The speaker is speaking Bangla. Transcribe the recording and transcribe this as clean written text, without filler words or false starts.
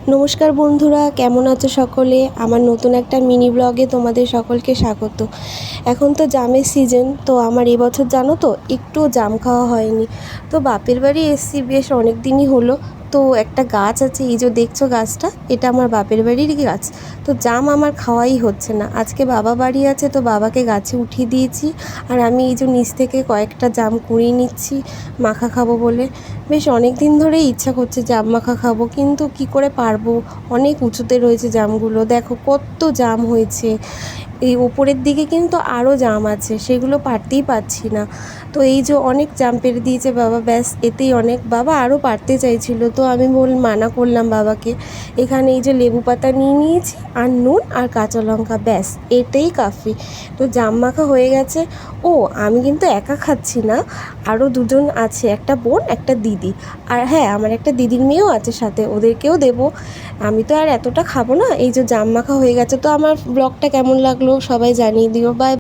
নমস্কার বন্ধুরা, কেমন আছো সকলে? আমার নতুন একটা মিনি ব্লগে তোমাদের সকলকে স্বাগত। এখন তো জামের সিজন, তো আমার এবছর জানো তো একটুও জাম খাওয়া হয়নি। তো বাপের বাড়ি এসছি, বেশ অনেক দিনই হলো। তো একটা গাছ আছে, এই যে দেখছো গাছটা, এটা আমার বাপের বাড়ির গাছ। তো জাম আমার খাওয়াই হচ্ছে না। আজকে বাবা বাড়ি আছে, তো বাবাকে গাছে উঠিয়ে দিয়েছি। আর আমি এই যে নিচ থেকে কয়েকটা জাম কুড়িয়ে নিচ্ছি মাখা খাবো বলে। বেশ অনেক দিন ধরেই ইচ্ছা করছে জাম মাখা খাবো, কিন্তু কি করে পারবো? অনেক উঁচুতে রয়েছে জামগুলো, দেখো কত জাম হয়েছে। এই ওপরের দিকে কিন্তু আরও জাম আছে, সেগুলো পারতেই পারছি না। তো এই যে অনেক জাম পেরে দিয়েছে বাবা, ব্যাস এতেই অনেক। বাবা আরও পারতে চাইছিল, তো আমি মানা করলাম বাবাকে। এখানে এই যে লেবু পাতা নিয়ে নিয়েছি, আর নুন আর কাঁচা লঙ্কা, ব্যাস এটাই কাফি। তো জাম মাখা হয়ে গেছে। ও, আমি কিন্তু একা খাচ্ছি না, আরও দুজন আছে, একটা বোন একটা দিদি। আর হ্যাঁ, আমার একটা দিদির মেয়েও আছে সাথে, ওদেরকেও দেবো। আমি তো আর এতটা খাবো না। এই যে জাম মাখা হয়ে গেছে। তো আমার ব্লগটা কেমন লাগলো সবাই জানিয়ে দিও। বাই।